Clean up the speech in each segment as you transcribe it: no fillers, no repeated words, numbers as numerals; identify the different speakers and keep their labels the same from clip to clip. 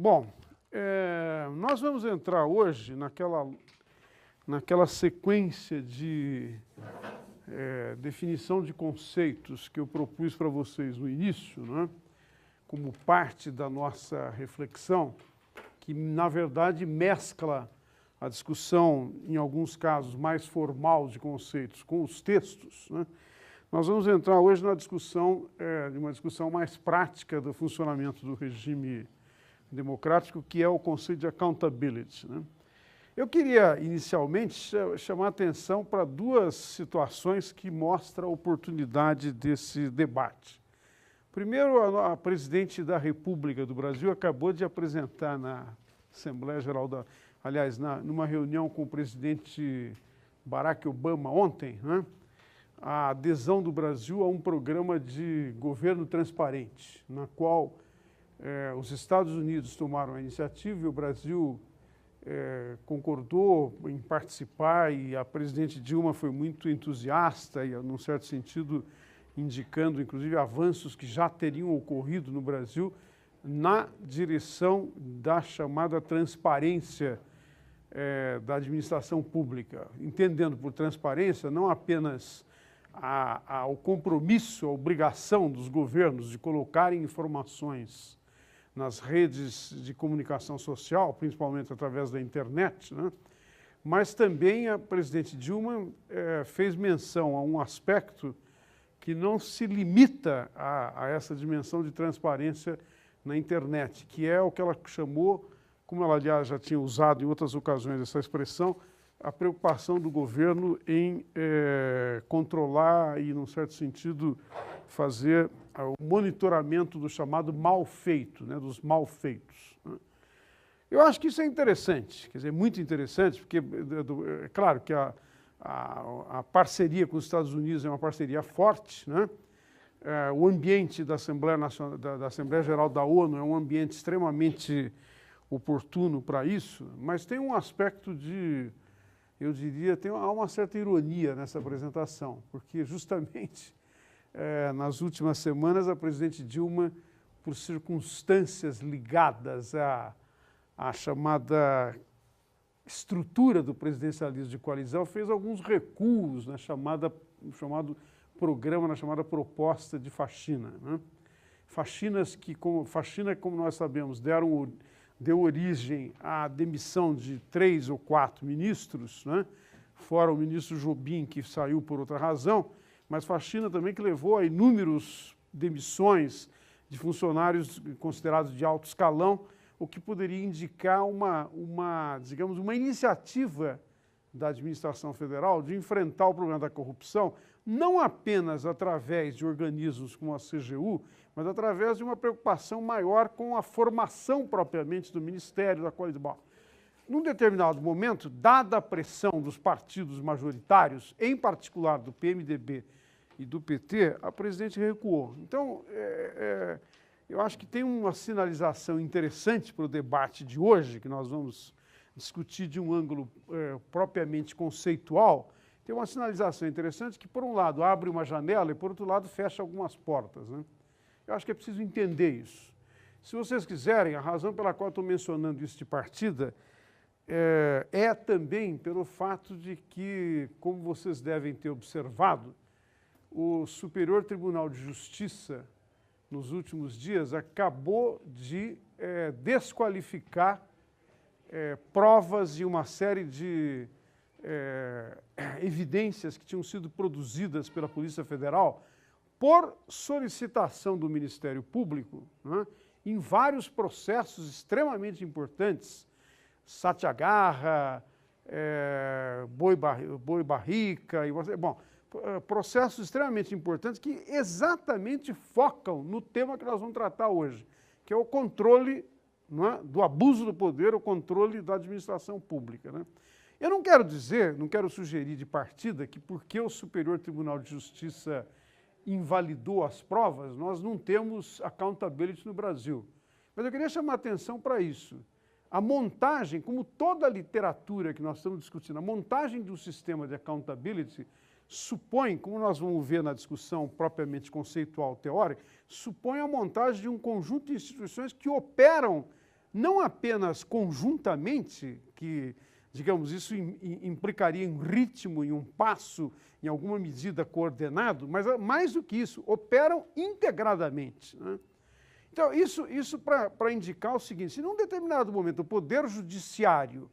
Speaker 1: Bom, nós vamos entrar hoje naquela sequência de definição de conceitos que eu propus para vocês no início, né, como parte da nossa reflexão, que, na verdade, mescla a discussão, em alguns casos, mais formal de conceitos com os textos, né. Nós vamos entrar hoje na discussão, de uma discussão mais prática do funcionamento do regime democrático, que é o conceito de accountability, né. Eu queria, inicialmente, chamar a atenção para duas situações que mostram a oportunidade desse debate. Primeiro, a presidente da República do Brasil acabou de apresentar na Assembleia Geral numa reunião com o presidente Barack Obama ontem, né, a adesão do Brasil a um programa de governo transparente, na qual os Estados Unidos tomaram a iniciativa e o Brasil concordou em participar, e a presidente Dilma foi muito entusiasta e, num certo sentido, indicando, inclusive, avanços que já teriam ocorrido no Brasil na direção da chamada transparência da administração pública, entendendo por transparência não apenas o compromisso, a obrigação dos governos de colocarem informações nas redes de comunicação social, principalmente através da internet, né? Mas também a presidente Dilma fez menção a um aspecto que não se limita a essa dimensão de transparência na internet, que é o que ela chamou, como ela, aliás, já tinha usado em outras ocasiões essa expressão, a preocupação do governo em controlar e, num certo sentido, fazer o monitoramento do chamado mal feito, né, dos mal feitos, né. Eu acho que isso é interessante, quer dizer, muito interessante, porque é claro que a parceria com os Estados Unidos é uma parceria forte, né? O ambiente da Assembleia Geral da ONU é um ambiente extremamente oportuno para isso, mas tem um aspecto eu diria, há uma certa ironia nessa apresentação, porque justamente nas últimas semanas a presidente Dilma, por circunstâncias ligadas à chamada estrutura do presidencialismo de coalizão, fez alguns recuos no chamado programa, na chamada proposta de faxina, né? Faxina, como nós sabemos, deu origem à demissão de 3 ou 4 ministros, né? Fora o ministro Jobim, que saiu por outra razão, mas faxina também que levou a inúmeras demissões de funcionários considerados de alto escalão, o que poderia indicar digamos, uma iniciativa da administração federal de enfrentar o problema da corrupção, não apenas através de organismos como a CGU, mas através de uma preocupação maior com a formação propriamente do Ministério da Coalizão. Bom, num determinado momento, dada a pressão dos partidos majoritários, em particular do PMDB e do PT, a presidente recuou. Então, eu acho que tem uma sinalização interessante para o debate de hoje, que nós vamos discutir de um ângulo propriamente conceitual. Tem uma sinalização interessante que, por um lado, abre uma janela e, por outro lado, fecha algumas portas, né? Eu acho que é preciso entender isso. Se vocês quiserem, a razão pela qual estou mencionando isso de partida é também pelo fato de que, como vocês devem ter observado, o Superior Tribunal de Justiça, nos últimos dias, acabou de desqualificar provas e uma série de evidências que tinham sido produzidas pela Polícia Federal por solicitação do Ministério Público, né, em vários processos extremamente importantes, Satyagraha, Boi Barrica, processos extremamente importantes que exatamente focam no tema que nós vamos tratar hoje, que é o controle, não é, do abuso do poder, o controle da administração pública, né? Eu não quero sugerir de partida que porque o Superior Tribunal de Justiça invalidou as provas, nós não temos accountability no Brasil. Mas eu queria chamar a atenção para isso. A montagem, como toda a literatura que nós estamos discutindo, a montagem do sistema de accountability supõe, como nós vamos ver na discussão propriamente conceitual teórica, supõe a montagem de um conjunto de instituições que operam não apenas conjuntamente, que, digamos, isso implicaria em ritmo, em um passo, em alguma medida coordenado, mas mais do que isso, operam integradamente, né? Então, isso para indicar o seguinte: se num determinado momento o Poder Judiciário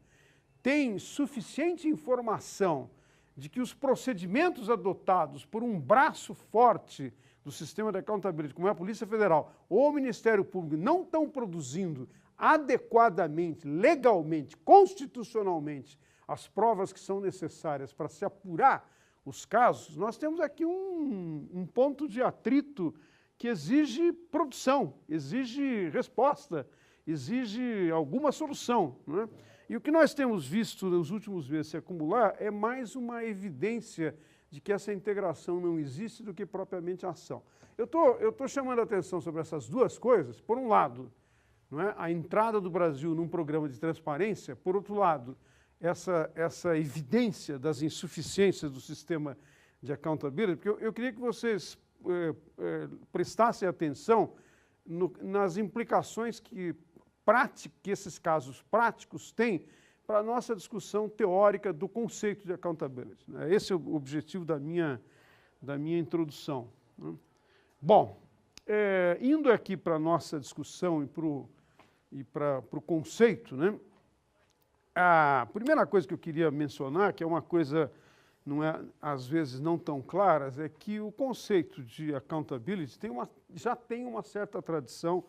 Speaker 1: tem suficiente informação de que os procedimentos adotados por um braço forte do sistema de accountability, como é a Polícia Federal ou o Ministério Público, não estão produzindo adequadamente, legalmente, constitucionalmente, as provas que são necessárias para se apurar os casos, nós temos aqui um ponto de atrito que exige produção, exige resposta, exige alguma solução, né? E o que nós temos visto nos últimos meses se acumular é mais uma evidência de que essa integração não existe do que propriamente a ação. Eu tô chamando a atenção sobre essas duas coisas, por um lado, não é? A entrada do Brasil num programa de transparência, por outro lado, essa evidência das insuficiências do sistema de accountability, porque eu queria que vocês prestassem atenção nas implicações que esses casos práticos têm para a nossa discussão teórica do conceito de accountability. Esse é o objetivo da minha introdução, né? Bom, indo aqui para a nossa discussão e para o conceito, né? A primeira coisa que eu queria mencionar, que é uma coisa, não é, às vezes não tão clara, é que o conceito de accountability já tem uma certa tradição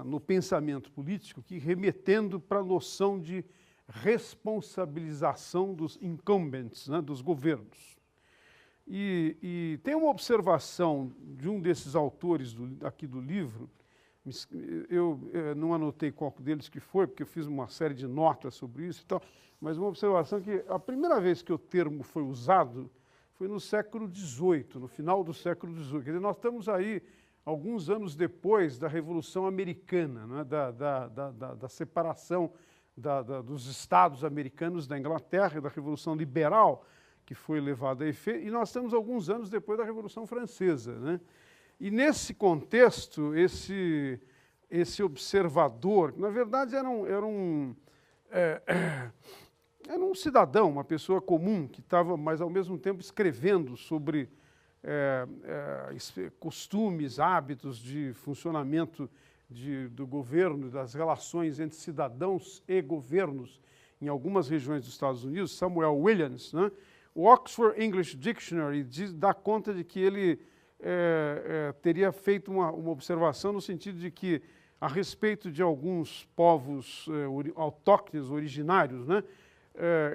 Speaker 1: no pensamento político, que remetendo para a noção de responsabilização dos incumbents, né, dos governos. E tem uma observação de um desses autores aqui do livro, eu não anotei qual deles que foi, porque eu fiz uma série de notas sobre isso e tal, mas uma observação que a primeira vez que o termo foi usado foi no século XVIII, no final do século XVIII. Quer dizer, nós estamos aí alguns anos depois da Revolução Americana, né, da separação dos Estados americanos da Inglaterra, da Revolução Liberal, que foi levada a efeito, e nós estamos alguns anos depois da Revolução Francesa, né? E nesse contexto, esse observador, que na verdade era um cidadão, uma pessoa comum, que estava, mas ao mesmo tempo escrevendo sobre costumes, hábitos de funcionamento do governo, das relações entre cidadãos e governos em algumas regiões dos Estados Unidos, Samuel Williams, né? O Oxford English Dictionary dá conta de que ele teria feito uma observação no sentido de que, a respeito de alguns povos autóctones, originários, né?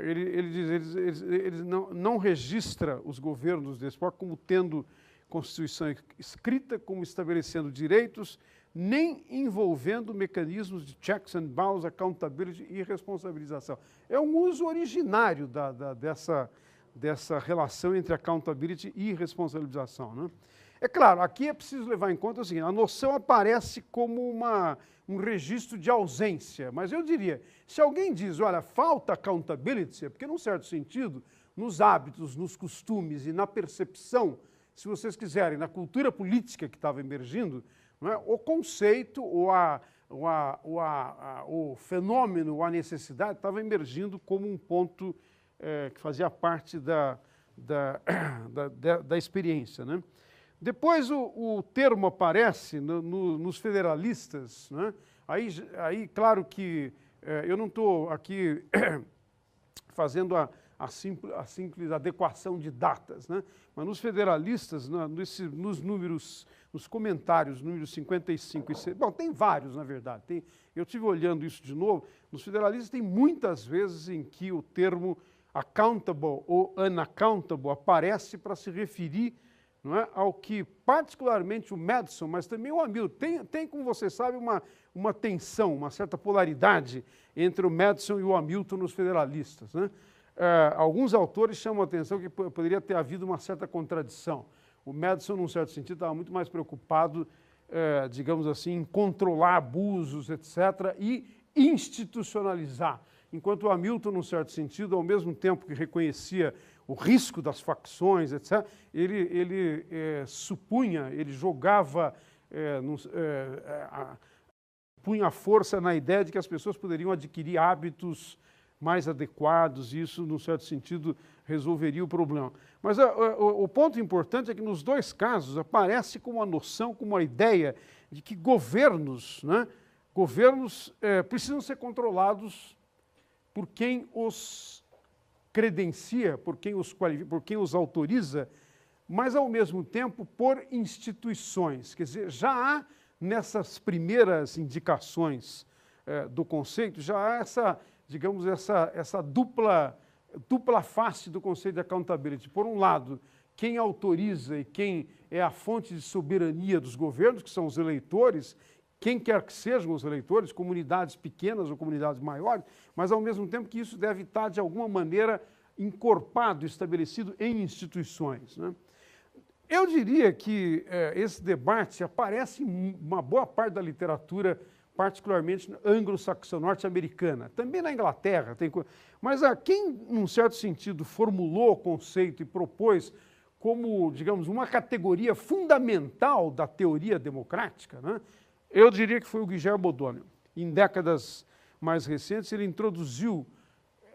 Speaker 1: Ele diz, ele não registra os governos desse povo como tendo Constituição escrita, como estabelecendo direitos, nem envolvendo mecanismos de checks and balances, accountability e responsabilização. É um uso originário dessa relação entre accountability e responsabilização, né? É claro, aqui é preciso levar em conta o seguinte: a noção aparece como um registro de ausência, mas eu diria, se alguém diz, olha, falta accountability, é porque, num certo sentido, nos hábitos, nos costumes e na percepção, se vocês quiserem, na cultura política que estava emergindo, não é, o conceito, o fenômeno, ou a necessidade estava emergindo como um ponto que fazia parte da experiência, né? Depois o termo aparece nos federalistas, né? Aí, claro que eu não estou aqui fazendo a simples adequação de datas, né? Mas nos federalistas, nos comentários, números 55 e 6, bom, tem vários, na verdade. Eu estive olhando isso de novo. Nos federalistas tem muitas vezes em que o termo accountable ou unaccountable aparece para se referir, não é, ao que particularmente o Madison, mas também o Hamilton, tem, como você sabe, uma tensão, uma certa polaridade entre o Madison e o Hamilton nos federalistas, né? Alguns autores chamam a atenção que poderia ter havido uma certa contradição. O Madison, num certo sentido, estava muito mais preocupado, digamos assim, em controlar abusos, etc., e institucionalizar. Enquanto o Hamilton, num certo sentido, ao mesmo tempo que reconhecia o risco das facções, etc., ele supunha, ele jogava punha força na ideia de que as pessoas poderiam adquirir hábitos mais adequados e isso, num certo sentido, resolveria o problema. Mas o ponto importante é que nos dois casos aparece como uma noção, como uma ideia de que governos, né, precisam ser controlados por quem os credencia, por quem os qualifica, por quem os autoriza, mas, ao mesmo tempo, por instituições. Quer dizer, já há, nessas primeiras indicações do conceito, já há essa, digamos, essa dupla face do conceito de accountability. Por um lado, quem autoriza e quem é a fonte de soberania dos governos, que são os eleitores, quem quer que sejam os eleitores, comunidades pequenas ou comunidades maiores, mas, ao mesmo tempo, que isso deve estar, de alguma maneira, encorpado, estabelecido em instituições, né? Eu diria que esse debate aparece em uma boa parte da literatura, particularmente anglo-saxã norte-americana, também na Inglaterra, mas quem, num certo sentido, formulou o conceito e propôs como, digamos, uma categoria fundamental da teoria democrática, né, eu diria que foi o Guillermo O'Donnell. Em décadas mais recentes, ele introduziu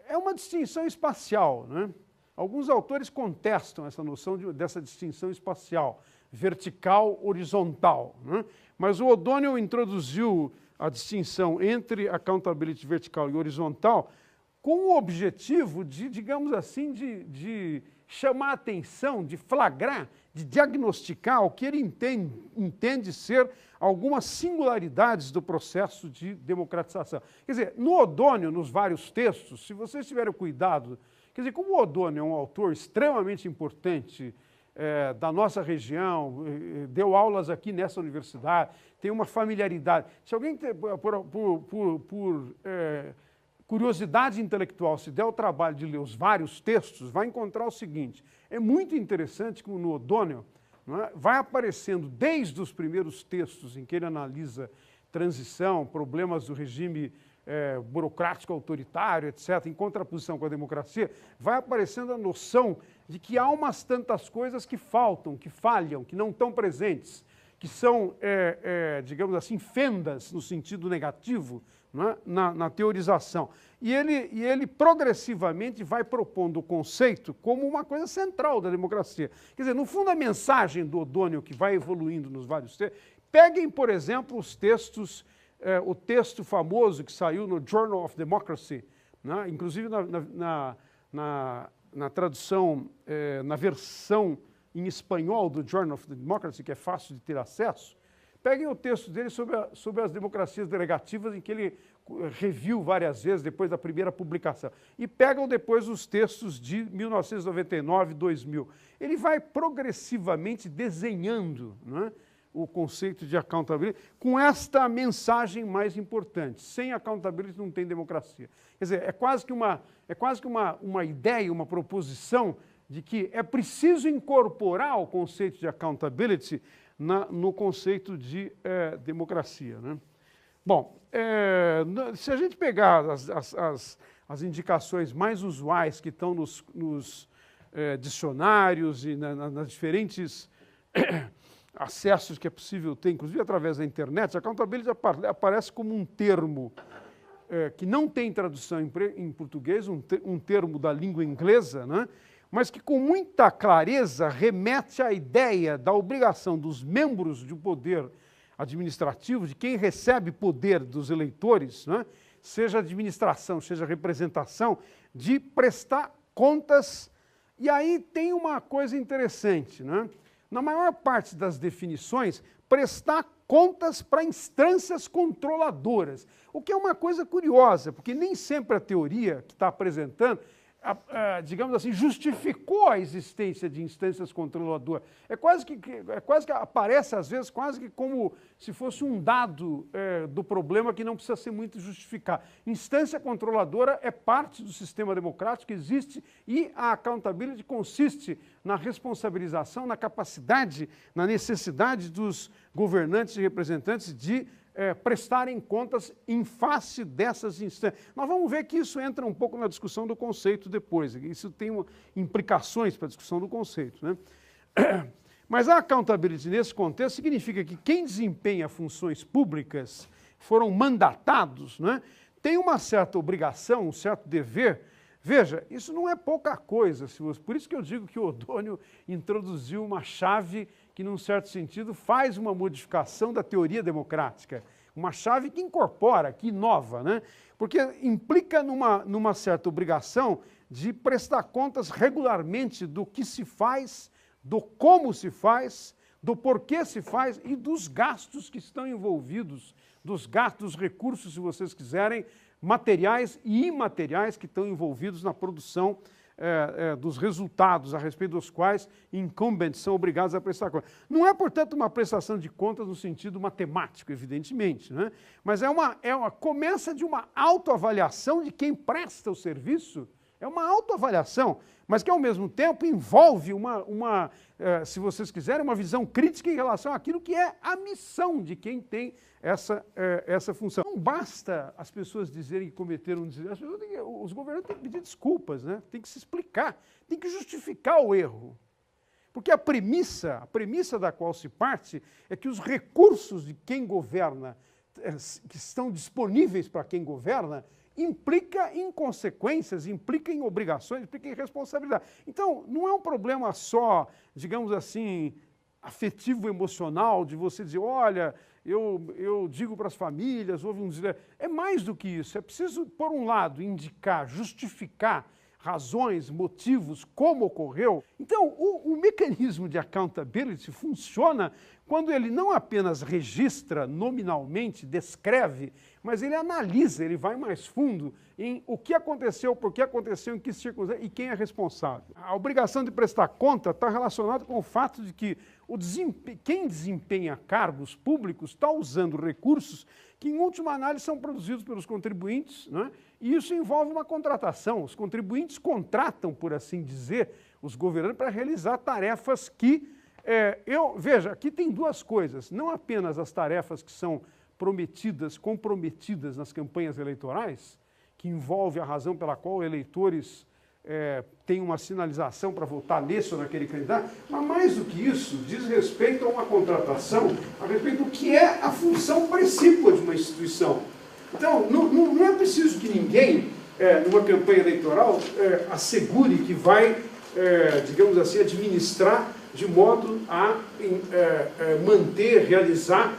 Speaker 1: uma distinção espacial, né? Alguns autores contestam essa noção dessa distinção espacial, vertical, horizontal, né? Mas o O'Donnell introduziu a distinção entre accountability vertical e horizontal com o objetivo de, digamos assim, de chamar a atenção, de flagrar, de diagnosticar o que ele entende ser algumas singularidades do processo de democratização. Quer dizer, no O'Donnell, nos vários textos, se vocês tiverem cuidado, quer dizer, como o O'Donnell é um autor extremamente importante da nossa região, deu aulas aqui nessa universidade, tem uma familiaridade. Se alguém, por curiosidade intelectual, se der o trabalho de ler os vários textos, vai encontrar o seguinte: é muito interessante como no O'Donnell, não é, vai aparecendo desde os primeiros textos em que ele analisa transição, problemas do regime burocrático autoritário, etc., em contraposição com a democracia, vai aparecendo a noção de que há umas tantas coisas que faltam, que falham, que não estão presentes, que são, digamos assim, fendas no sentido negativo, não é? na teorização. E ele progressivamente vai propondo o conceito como uma coisa central da democracia. Quer dizer, no fundo, a mensagem do O'Donnell, que vai evoluindo nos vários textos, peguem, por exemplo, os textos, o texto famoso que saiu no Journal of Democracy, né? Inclusive na tradução, na versão em espanhol do Journal of Democracy, que é fácil de ter acesso, peguem o texto dele sobre as democracias delegativas, em que ele reviu várias vezes depois da primeira publicação. E pegam depois os textos de 1999 e 2000. Ele vai progressivamente desenhando, né, o conceito de accountability com esta mensagem mais importante: sem accountability não tem democracia. Quer dizer, é quase que uma ideia, uma proposição de que é preciso incorporar o conceito de accountability no conceito de democracia, né? Bom, se a gente pegar as indicações mais usuais que estão nos dicionários e nas diferentes acessos que é possível ter, inclusive através da internet, a accountability aparece como um termo que não tem tradução em português, um termo da língua inglesa, né? Mas que com muita clareza remete à ideia da obrigação dos membros do poder administrativo, de quem recebe poder dos eleitores, né? Seja administração, seja representação, de prestar contas. E aí tem uma coisa interessante, né? Na maior parte das definições, prestar contas para instâncias controladoras, o que é uma coisa curiosa, porque nem sempre a teoria que está apresentando, digamos assim, justificou a existência de instâncias controladoras. É quase que aparece, às vezes, quase que como se fosse um dado do problema que não precisa ser muito justificado. Instância controladora é parte do sistema democrático que existe, e a accountability consiste na responsabilização, na capacidade, na necessidade dos governantes e representantes de prestarem contas em face dessas instâncias. Nós vamos ver que isso entra um pouco na discussão do conceito depois, isso tem implicações para a discussão do conceito, né? Mas a accountability nesse contexto significa que quem desempenha funções públicas foram mandatados, né, têm uma certa obrigação, um certo dever. Veja, isso não é pouca coisa. Por isso que eu digo que o Odônio introduziu uma chave que, num certo sentido, faz uma modificação da teoria democrática. Uma chave que incorpora, que inova, né? Porque implica numa certa obrigação de prestar contas regularmente do que se faz, do como se faz, do porquê se faz e dos gastos que estão envolvidos, dos gastos, dos recursos, se vocês quiserem, materiais e imateriais que estão envolvidos na produção dos resultados a respeito dos quais incumbentes são obrigados a prestar contas. Não é, portanto, uma prestação de contas no sentido matemático, evidentemente, né? Mas começa de uma autoavaliação de quem presta o serviço. É uma autoavaliação, mas que, ao mesmo tempo, envolve se vocês quiserem, uma visão crítica em relação àquilo que é a missão de quem tem essa função. Não basta as pessoas dizerem que cometeram um deslize, os governantes têm que pedir desculpas, né? Tem que se explicar, tem que justificar o erro. Porque a premissa da qual se parte é que os recursos de quem governa, que estão disponíveis para quem governa, implica em consequências, implica em obrigações, implica em responsabilidade. Então, não é um problema só, digamos assim, afetivo, emocional, de você dizer, olha, eu digo para as famílias, houve um deslize. É mais do que isso, é preciso, por um lado, indicar, justificar razões, motivos, como ocorreu. Então, o mecanismo de accountability funciona quando ele não apenas registra nominalmente, descreve, mas ele analisa, ele vai mais fundo em o que aconteceu, por que aconteceu, em que circunstâncias e quem é responsável. A obrigação de prestar conta está relacionada com o fato de que quem desempenha cargos públicos está usando recursos que, em última análise, são produzidos pelos contribuintes, né? E isso envolve uma contratação. Os contribuintes contratam, por assim dizer, os governantes para realizar tarefas que... veja, aqui tem duas coisas. Não apenas as tarefas que são comprometidas nas campanhas eleitorais, que envolve a razão pela qual eleitores têm uma sinalização para votar nesse ou naquele candidato, mas mais do que isso, diz respeito a uma contratação, a respeito do que é a função precípua de uma instituição. Então, não é preciso que ninguém, numa campanha eleitoral, assegure que vai, digamos assim, administrar de modo a manter, realizar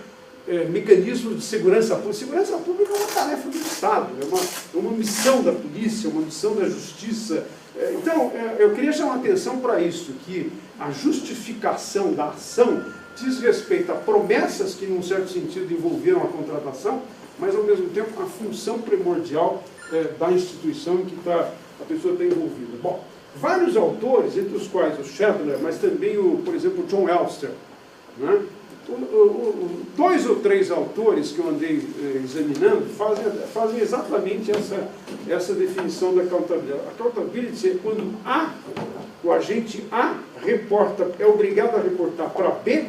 Speaker 1: mecanismos de segurança pública. Segurança pública é uma tarefa do Estado, é uma missão da polícia, uma missão da justiça. Então, eu queria chamar a atenção para isso, que a justificação da ação diz respeito a promessas que, num certo sentido, envolveram a contratação, mas, ao mesmo tempo, a função primordial da instituição em que a pessoa está envolvida. Bom, vários autores, entre os quais o Shadler, mas também, por exemplo, o John Elster, né? Dois ou três autores que eu andei examinando fazem exatamente essa definição da accountability. A accountability é quando o agente A é obrigado a reportar para B,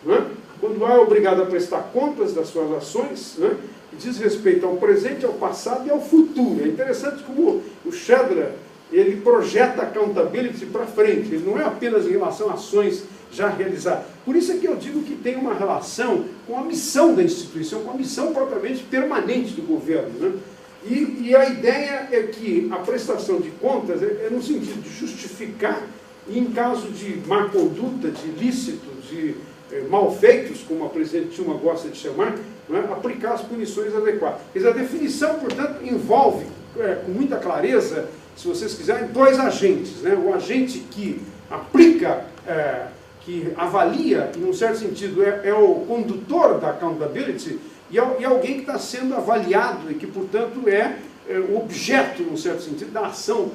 Speaker 1: né? Quando A é obrigado a prestar contas das suas ações, né? Que diz respeito ao presente, ao passado e ao futuro. É interessante como o Shadler, ele projeta a accountability para frente, ele não é apenas em relação a ações já realizadas. Por isso é que eu digo que tem uma relação com a missão da instituição, com a missão propriamente permanente do governo, né? E a ideia é que a prestação de contas é no sentido de justificar, e em caso de má conduta, de ilícitos, de malfeitos, como a presidente Dilma gosta de chamar, né, aplicar as punições adequadas. Mas a definição, portanto, envolve, com muita clareza, se vocês quiserem, dois agentes, né? O agente que aplica, que avalia, em um certo sentido, é o condutor da accountability, e alguém que está sendo avaliado e que, portanto, é o objeto, num certo sentido, da ação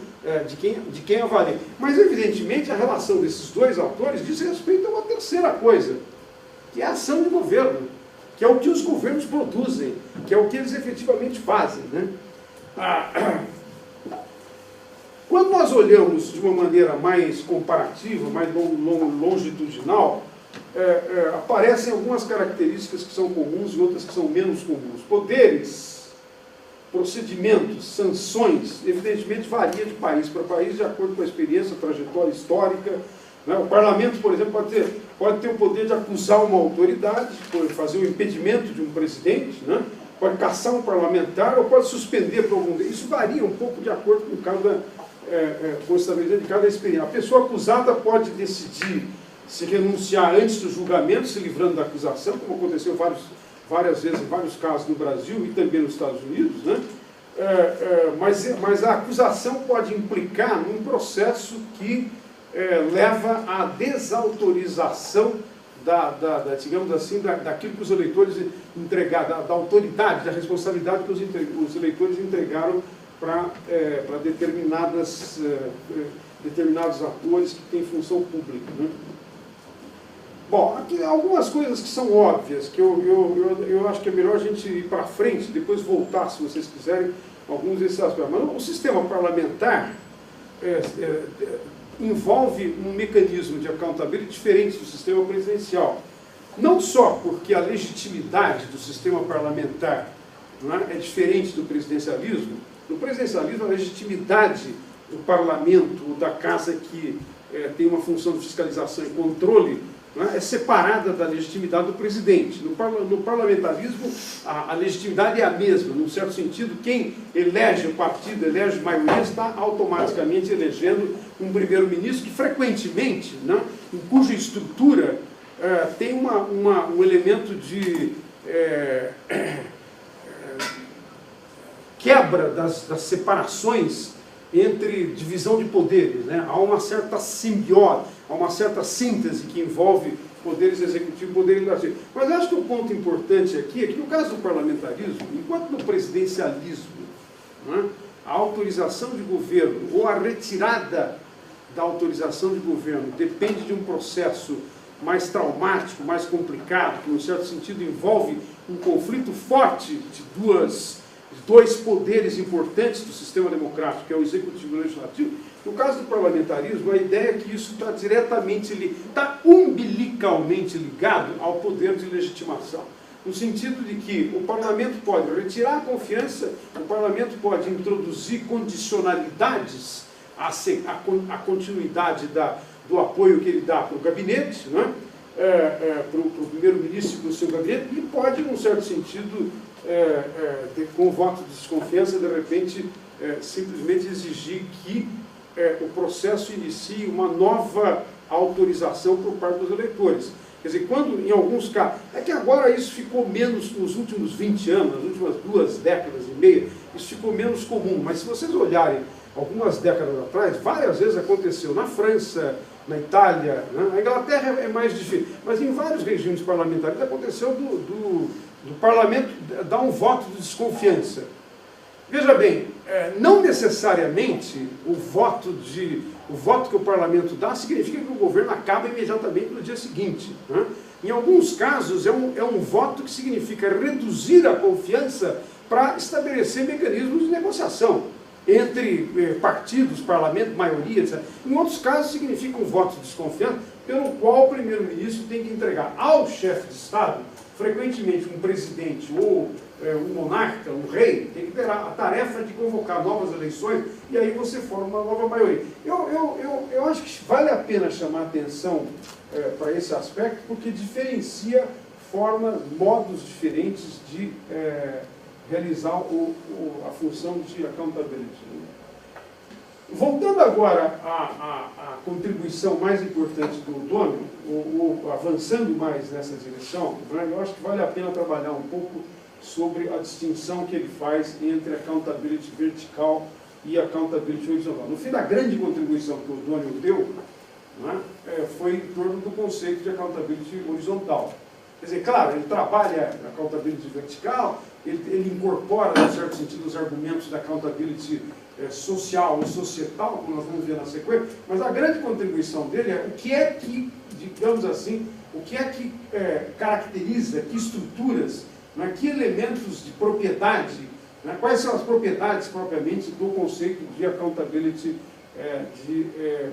Speaker 1: de quem avalia. Mas, evidentemente, a relação desses dois autores diz respeito a uma terceira coisa, que é a ação de governo, que é o que os governos produzem, que é o que eles efetivamente fazem, né? Quando nós olhamos de uma maneira mais comparativa, mais longitudinal, aparecem algumas características que são comuns e outras que são menos comuns. Poderes, procedimentos, sanções, evidentemente varia de país para país, de acordo com a experiência, a trajetória histórica, né? O parlamento, por exemplo, pode ter o poder de acusar uma autoridade, por fazer o impedimento de um presidente, né? pode caçar um parlamentar ou pode suspender por algum tempo. Isso varia um pouco de acordo com com o estabelecimento de cada experiência. A pessoa acusada pode decidir se renunciar antes do julgamento, se livrando da acusação, como aconteceu várias vezes em vários casos no Brasil e também nos Estados Unidos, né? Mas a acusação pode implicar num processo que leva à desautorização digamos assim, daquilo que os eleitores entregaram, da autoridade, da responsabilidade que os eleitores entregaram para determinados atores que têm função pública, né? Bom, aqui algumas coisas que são óbvias, que eu acho que é melhor a gente ir para frente, depois voltar, se vocês quiserem, alguns desses aspectos. Mas o sistema parlamentar envolve um mecanismo de accountability diferente do sistema presidencial. Não só porque a legitimidade do sistema parlamentar, não é diferente do presidencialismo. No presidencialismo, a legitimidade do parlamento, da casa que tem uma função de fiscalização e controle, é separada da legitimidade do presidente. No parlamentarismo, a legitimidade é a mesma, num certo sentido, quem elege o partido, elege a maioria, está automaticamente elegendo um primeiro-ministro que frequentemente, né, em cuja estrutura tem um elemento de quebra das separações entre divisão de poderes, né? Há uma certa simbiose, há uma certa síntese que envolve poderes executivo e poderes legislativo. Mas acho que o ponto importante aqui é que no caso do parlamentarismo, enquanto no presidencialismo, né, a autorização de governo ou a retirada da autorização de governo depende de um processo mais traumático, mais complicado, que, num certo sentido, envolve um conflito forte de dois poderes importantes do sistema democrático, que é o executivo e o legislativo. No caso do parlamentarismo, a ideia é que isso está está umbilicalmente ligado ao poder de legitimação, no sentido de que o parlamento pode retirar a confiança, o parlamento pode introduzir condicionalidades à continuidade do apoio que ele dá para o gabinete, né? Para o primeiro-ministro e para o seu gabinete, e pode, num certo sentido, com o voto de desconfiança, de repente, simplesmente exigir que o processo inicie uma nova autorização por parte dos eleitores. Quer dizer, quando, em alguns casos, é que agora isso ficou menos, nos últimos 20 anos, nas últimas 2 décadas e meia, isso ficou menos comum, mas se vocês olharem algumas décadas atrás, várias vezes aconteceu na França, na Itália, né? Na Inglaterra é mais difícil, mas em vários regimes parlamentares aconteceu do parlamento dar um voto de desconfiança. Veja bem, não necessariamente o voto que o parlamento dá significa que o governo acaba imediatamente no dia seguinte, né? Em alguns casos é um voto que significa reduzir a confiança para estabelecer mecanismos de negociação entre partidos, parlamento, maioria, etc. Em outros casos significa um voto de desconfiança pelo qual o primeiro-ministro tem que entregar ao chefe de Estado, frequentemente um presidente ou um monarca, um rei, tem que ter a tarefa de convocar novas eleições e aí você forma uma nova maioria. Eu acho que vale a pena chamar atenção para esse aspecto, porque diferencia formas, modos diferentes de realizar a função de accountability. Voltando agora à contribuição mais importante do O'Donnell, ou avançando mais nessa direção, eu acho que vale a pena trabalhar um pouco sobre a distinção que ele faz entre accountability vertical e accountability horizontal. No fim, a grande contribuição que o O'Donnell deu, né, foi em torno do conceito de accountability horizontal. Quer dizer, claro, ele trabalha na accountability vertical, ele incorpora, em certo sentido, os argumentos da accountability social ou societal, como nós vamos ver na sequência, mas a grande contribuição dele é o que é que, digamos assim, o que é que caracteriza, que estruturas, né, que elementos de propriedade, né, quais são as propriedades propriamente do conceito de accountability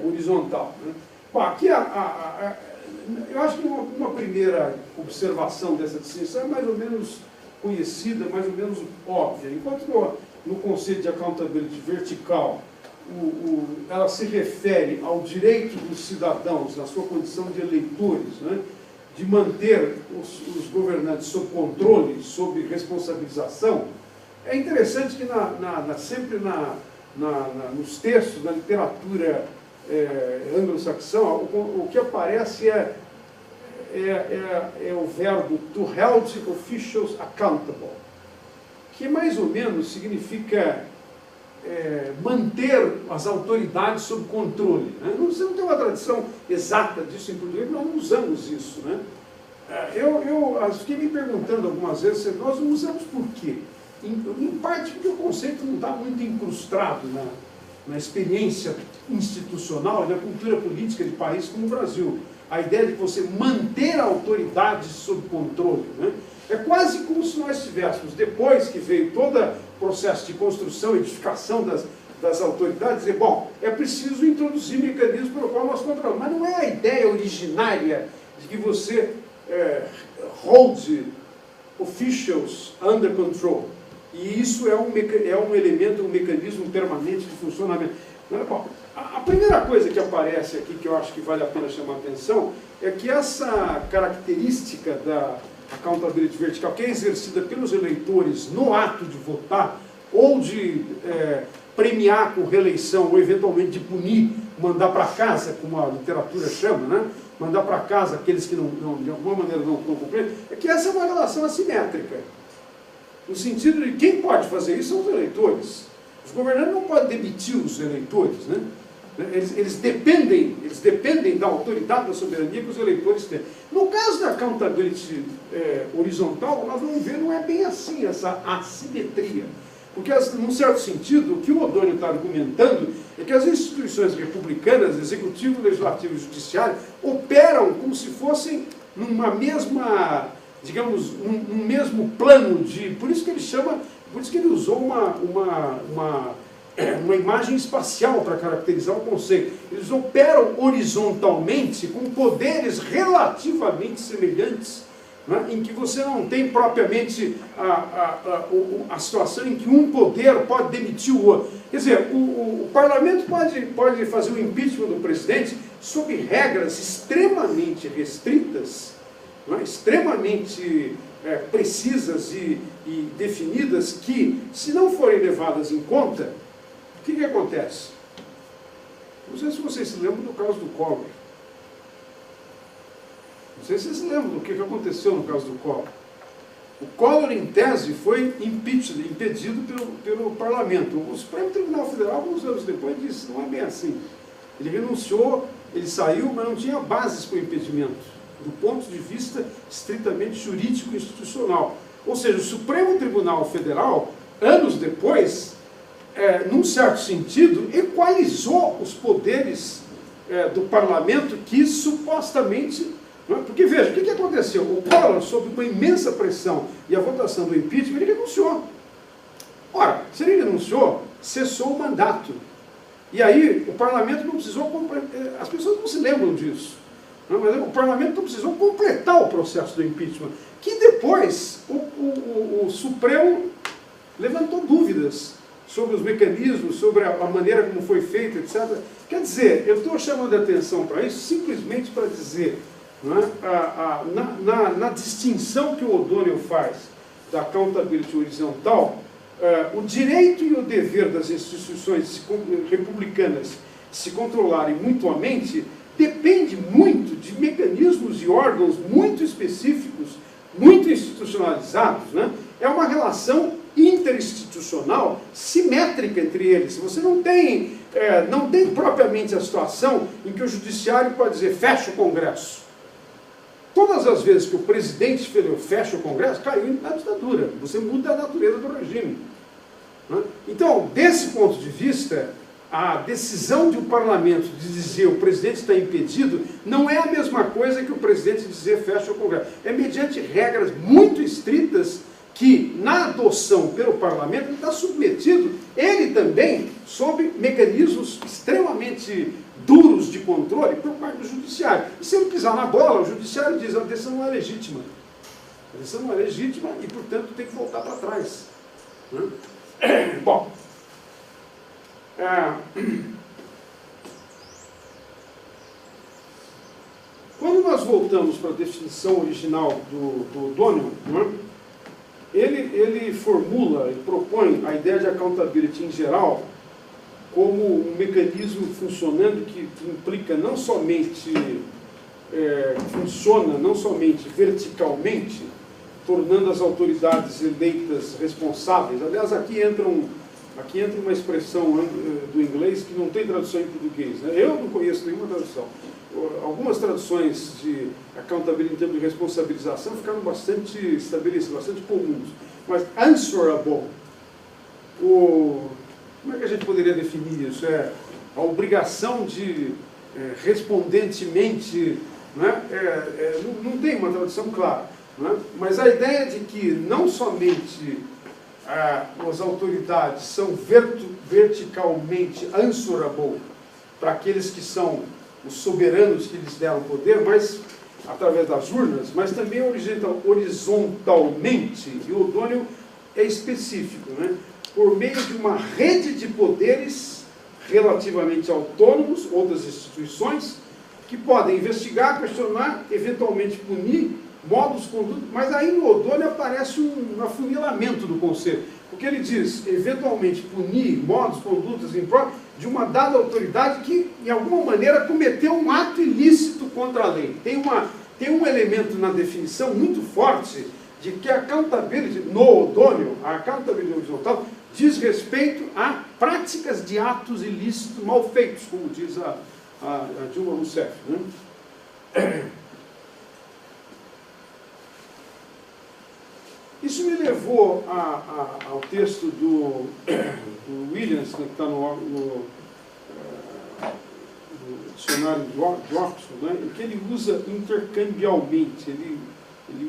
Speaker 1: horizontal. Né? Bom, aqui eu acho que uma primeira observação dessa distinção é mais ou menos conhecida, mais ou menos óbvia. Enquanto no conceito de accountability vertical, ela se refere ao direito dos cidadãos, na sua condição de eleitores, né, de manter os governantes sob controle, sob responsabilização, é interessante que sempre nos textos da literatura anglo-saxã, o que aparece é o verbo to hold officials accountable, que mais ou menos significa manter as autoridades sob controle. Né? Você não tem uma tradição exata disso em português, nós não usamos isso. Né? Eu fiquei me perguntando algumas vezes, nós não usamos por quê? Em parte porque o conceito não está muito incrustado na experiência institucional e na cultura política de países como o Brasil. A ideia de você manter a autoridade sob controle. Né? É quase como se nós tivéssemos, depois que veio todo o processo de construção e edificação das autoridades, dizer, bom, é preciso introduzir mecanismos pelo qual nós controlamos. Mas não é a ideia originária de que você hold officials under control. E isso é um elemento, um mecanismo permanente de funcionamento. Bom, a primeira coisa que aparece aqui, que eu acho que vale a pena chamar a atenção, é que essa característica da accountability vertical, que é exercida pelos eleitores no ato de votar, ou de premiar com reeleição, ou eventualmente de punir, mandar para casa, como a literatura chama, né? Mandar para casa aqueles que de alguma maneira não cumpriram, é que essa é uma relação assimétrica. No sentido de quem pode fazer isso são os eleitores. Os governantes não podem demitir os eleitores, né? Eles dependem da autoridade, da soberania que os eleitores têm. No caso da accountability horizontal, nós vamos ver, não é bem assim essa assimetria. Porque, num certo sentido, o que o O'Donnell está argumentando é que as instituições republicanas, executivo, legislativo e judiciário, operam como se fossem numa mesma, digamos, num mesmo plano de... Por isso que ele usou uma imagem espacial para caracterizar o conceito. Eles operam horizontalmente com poderes relativamente semelhantes, né, em que você não tem propriamente a situação em que um poder pode demitir o outro. Quer dizer, o parlamento pode fazer o impeachment do presidente sob regras extremamente restritas, né, extremamente precisas e definidas, que, se não forem levadas em conta, o que acontece? Não sei se vocês se lembram do caso do Collor. Não sei se vocês se lembram do que aconteceu no caso do Collor. O Collor, em tese, foi impedido pelo parlamento. O Supremo Tribunal Federal, alguns anos depois, disse: não é bem assim. Ele renunciou, ele saiu, mas não tinha bases para o impedimento, do ponto de vista estritamente jurídico e institucional. Ou seja, o Supremo Tribunal Federal, anos depois, num certo sentido, equalizou os poderes do parlamento que supostamente... Porque, veja, o que aconteceu? O Collor, sob uma imensa pressão e a votação do impeachment, ele renunciou. Ora, se ele renunciou, cessou o mandato. E aí, o parlamento não precisou... As pessoas não se lembram disso. Mas o parlamento não precisou completar o processo do impeachment, que depois o Supremo levantou dúvidas sobre os mecanismos, sobre a maneira como foi feito, etc. Quer dizer, eu estou chamando a atenção para isso simplesmente para dizer, na distinção que o O'Donnell faz da accountability horizontal, o direito e o dever das instituições republicanas se controlarem mutuamente depende muito de mecanismos e órgãos muito específicos, muito institucionalizados, né? É uma relação interinstitucional simétrica entre eles. Você não tem propriamente a situação em que o judiciário pode dizer fecha o Congresso. Todas as vezes que o presidente fecha o Congresso, caiu na ditadura. Você muda a natureza do regime. Né? Então, desse ponto de vista, a decisão de um parlamento de dizer o presidente está impedido não é a mesma coisa que o presidente dizer fecha o Congresso. É mediante regras muito estritas que, na adoção pelo parlamento, ele está submetido, ele também, sob mecanismos extremamente duros de controle por parte do judiciário. E se ele pisar na bola, o judiciário diz: a decisão não é legítima. A decisão não é legítima e, portanto, tem que voltar para trás. Né? Bom, quando nós voltamos para a definição original do O'Donnell, né, ele formula e propõe a ideia de accountability em geral como um mecanismo funcionando que implica não somente, funciona não somente verticalmente, tornando as autoridades eleitas responsáveis. Aliás, aqui entra uma expressão do inglês que não tem tradução em português, né? Eu não conheço nenhuma tradução. Algumas traduções de accountability em termos de responsabilização ficaram bastante estabelecidas, bastante comuns. Mas answerable, como é que a gente poderia definir isso? É a obrigação de respondentemente, né? Não tem uma tradução clara, né? Mas a ideia de que não somente as autoridades são verticalmente answerable para aqueles que são os soberanos que lhes deram poder, mas através das urnas, mas também horizontalmente, e o O'Donnell é específico, né? Por meio de uma rede de poderes relativamente autônomos, outras instituições, que podem investigar, questionar, eventualmente punir, modos, conduta, mas aí no O'Donnell aparece um afunilamento do conceito, porque ele diz, eventualmente punir modos, condutas em prol de uma dada autoridade que, de alguma maneira, cometeu um ato ilícito contra a lei. Tem um elemento na definição muito forte de que a accountability, no O'Donnell, a accountability horizontal, diz respeito a práticas de atos ilícitos mal feitos, como diz a Dilma Rousseff, né? Isso me levou ao texto do Williams, né, que está no dicionário de Oxford, né, em que ele usa intercambialmente, ele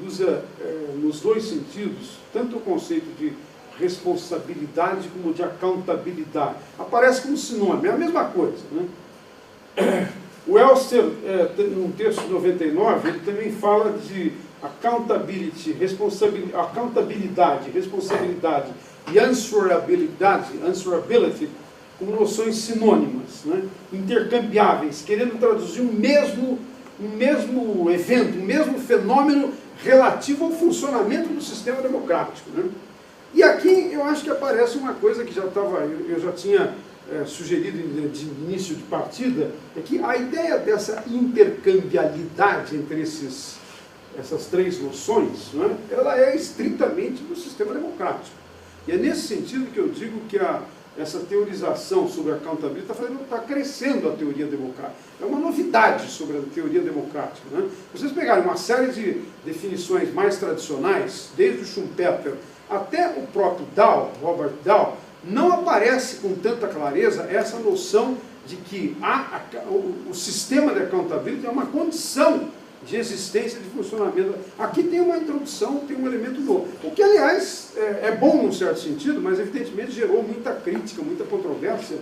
Speaker 1: usa nos dois sentidos, tanto o conceito de responsabilidade como de accountabilidade. Aparece como sinônimo, é a mesma coisa, né? O Elster, num texto de 99, ele também fala de accountability, accountabilidade, responsabilidade e answerability como noções sinônimas, né? Intercambiáveis, querendo traduzir um mesmo evento, um mesmo fenômeno relativo ao funcionamento do sistema democrático, né? E aqui eu acho que aparece uma coisa que eu já tinha sugerido de início de partida, é que a ideia dessa intercambialidade entre essas três noções, né, ela é estritamente do sistema democrático. E é nesse sentido que eu digo que essa teorização sobre a accountability está crescendo a teoria democrática. É uma novidade sobre a teoria democrática, né? Vocês pegarem uma série de definições mais tradicionais, desde o Schumpeter até o próprio Dow, Robert Dow, não aparece com tanta clareza essa noção de que o sistema de accountability é uma condição de existência, de funcionamento. Aqui tem uma introdução, tem um elemento novo. O que, aliás, é bom num certo sentido, mas evidentemente gerou muita crítica, muita controvérsia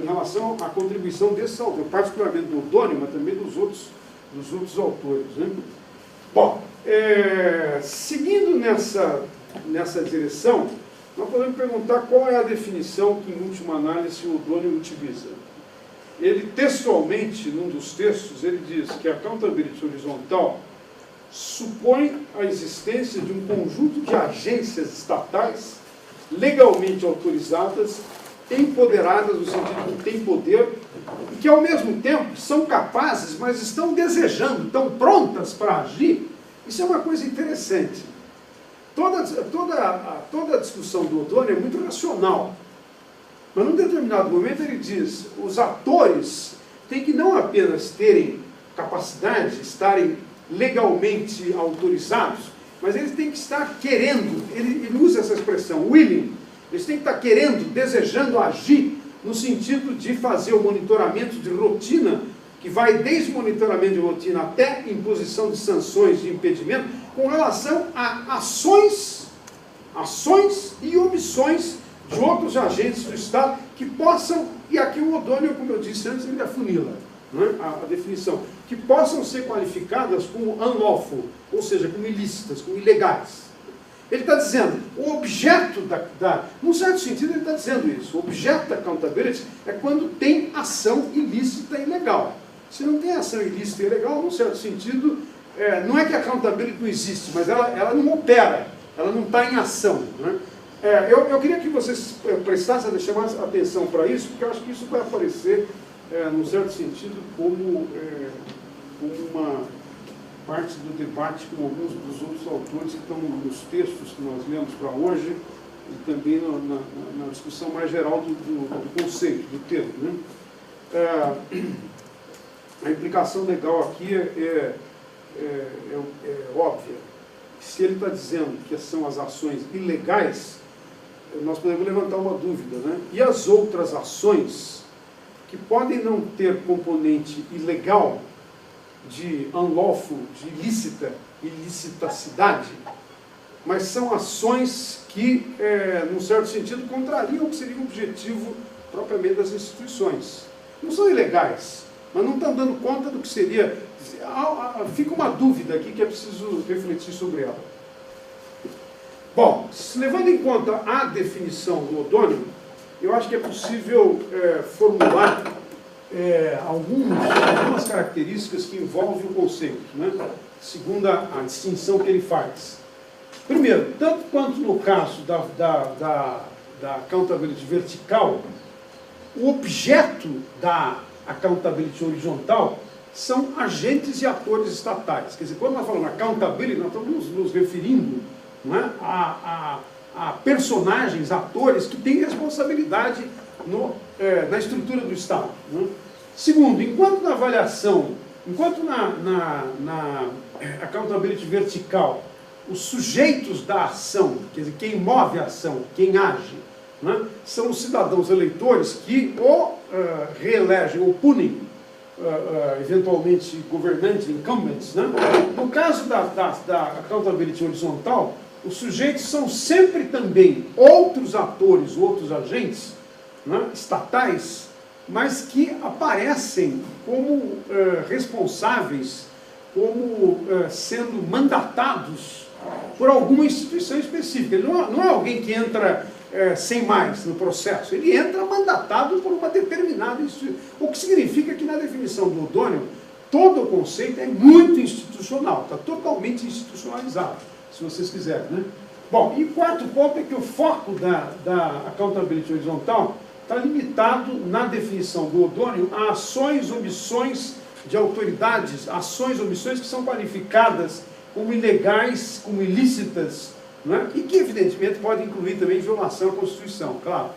Speaker 1: em relação à contribuição desse autor, particularmente do O'Donnell, mas também dos outros autores, né? Bom, seguindo nessa direção, nós podemos perguntar qual é a definição que, em última análise, o O'Donnell utiliza. Ele, textualmente, num dos textos, ele diz que a accountability horizontal supõe a existência de um conjunto de agências estatais legalmente autorizadas, empoderadas, no sentido que têm poder, e que, ao mesmo tempo, são capazes, mas estão desejando, estão prontas para agir. Isso é uma coisa interessante. Toda a discussão do O'Donnell é muito racional. Mas, num determinado momento, ele diz, os atores têm que não apenas terem capacidade, estarem legalmente autorizados, mas eles têm que estar querendo, ele usa essa expressão, willing, eles têm que estar querendo, desejando agir, no sentido de fazer o monitoramento de rotina, que vai desde monitoramento de rotina até imposição de sanções de impedimento, com relação a ações e omissões de outros agentes do Estado que possam, e aqui o O'Donnell, como eu disse antes, ele afunila, né, a definição, que possam ser qualificadas como unlawful, ou seja, como ilícitas, como ilegais. Ele está dizendo, o objeto num certo sentido ele está dizendo isso, o objeto da accountability é quando tem ação ilícita e ilegal. Se não tem ação ilícita e ilegal, num certo sentido, não é que a accountability não existe, mas ela não opera, ela não está em ação. Né? Eu queria que vocês prestassem, chamassem atenção para isso, porque eu acho que isso vai aparecer, num certo sentido, como uma parte do debate com alguns dos outros autores que estão nos textos que nós lemos para hoje, e também na discussão mais geral do conceito, do termo. Né? A implicação legal aqui é óbvia. Se ele está dizendo que são as ações ilegais, nós podemos levantar uma dúvida, né? E as outras ações que podem não ter componente ilegal, de unlawful, de ilícita, ilicitacidade, mas são ações que, num certo sentido, contrariam o que seria o objetivo propriamente das instituições. Não são ilegais, mas não estão dando conta do que seria. Fica uma dúvida aqui que é preciso refletir sobre ela. Bom, levando em conta a definição do O'Donnell, eu acho que é possível formular algumas características que envolvem o conceito, né? Segundo a distinção que ele faz. Primeiro, tanto quanto no caso da accountability vertical, o objeto da accountability horizontal são agentes e atores estatais. Quer dizer, quando nós falamos accountability, nós estamos nos referindo, não é, a personagens, atores que têm responsabilidade na estrutura do Estado. Né? Segundo, enquanto na avaliação, enquanto na accountability vertical, os sujeitos da ação, quer dizer, quem move a ação, quem age, né, são os cidadãos eleitores que ou reelegem ou punem, eventualmente, governantes, incumbents. Né? No caso da accountability horizontal, os sujeitos são sempre também outros atores, outros agentes, né, estatais, mas que aparecem como responsáveis, como sendo mandatados por alguma instituição específica. Ele não é alguém que entra sem mais no processo, ele entra mandatado por uma determinada instituição. O que significa que, na definição do O'Donnell, todo o conceito é muito institucional, está totalmente institucionalizado, se vocês quiserem. Né? Bom, e o quarto ponto é que o foco da accountability horizontal está limitado, na definição do O'Donnell, a ações, omissões de autoridades, ações, omissões que são qualificadas como ilegais, como ilícitas, né? E que, evidentemente, podem incluir também violação à Constituição, claro,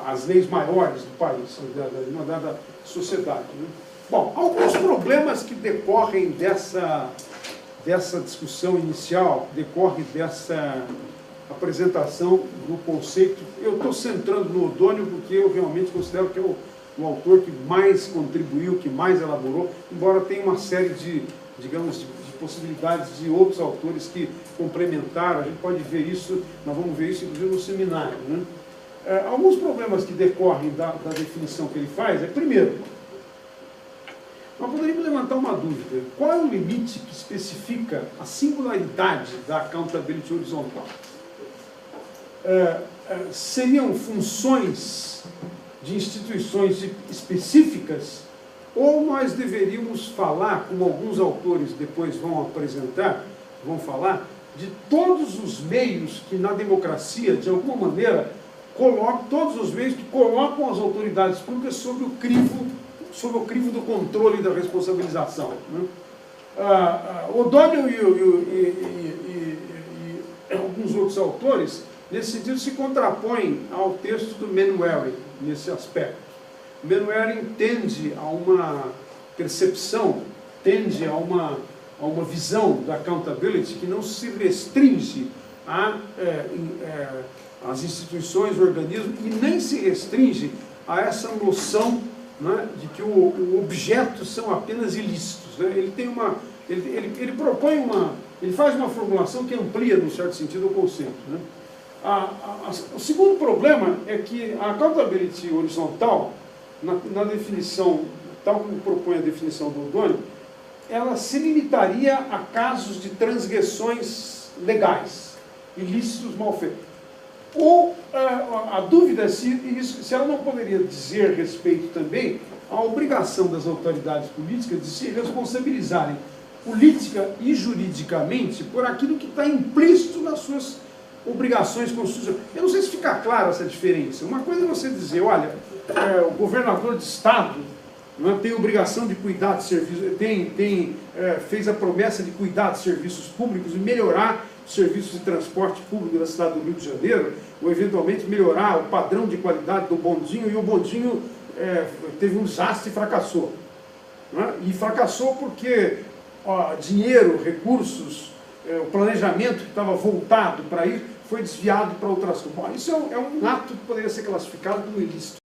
Speaker 1: as leis maiores do país, da dada sociedade. Né? Bom, alguns problemas que decorrem dessa discussão inicial, decorre dessa apresentação do conceito. Eu estou centrando no O'Donnell porque eu realmente considero que é o autor que mais contribuiu, que mais elaborou, embora tenha uma série de, digamos, de possibilidades de outros autores que complementaram. A gente pode ver isso, nós vamos ver isso inclusive no seminário. Né? Alguns problemas que decorrem da definição que ele faz é, primeiro, nós poderíamos levantar uma dúvida. Qual é o limite que especifica a singularidade da accountability horizontal? Seriam funções de instituições específicas, ou nós deveríamos falar, como alguns autores depois vão apresentar, vão falar, de todos os meios que na democracia, de alguma maneira, todos os meios que colocam as autoridades públicas sob o crivo do controle e da responsabilização. Né? O'Donnell e alguns outros autores, nesse sentido, se contrapõem ao texto do Manwaring, nesse aspecto. Manwaring tende a uma percepção, tende a uma visão da accountability que não se restringe às instituições, organismos, e nem se restringe a essa noção, né, de que o objeto são apenas ilícitos. Né? Ele propõe ele faz uma formulação que amplia, num certo sentido, o conceito. Né? O segundo problema é que a accountability horizontal, na definição, tal como propõe a definição do O'Donnell, ela se limitaria a casos de transgressões legais, ilícitos mal feitos. Ou a dúvida é se ela não poderia dizer respeito também a obrigação das autoridades políticas de se responsabilizarem política e juridicamente por aquilo que está implícito nas suas obrigações constitucionais. Eu não sei se fica clara essa diferença. Uma coisa é você dizer, olha, o governador de estado tem obrigação de cuidar de serviços, fez a promessa de cuidar de serviços públicos e melhorar os serviços de transporte público da cidade do Rio de Janeiro, ou eventualmente melhorar o padrão de qualidade do bondinho, e o bondinho teve um desastre e fracassou. E fracassou porque dinheiro, recursos, o planejamento que estava voltado para isso foi desviado para outras coisas. Bom, isso é um ato que poderia ser classificado como ilícito.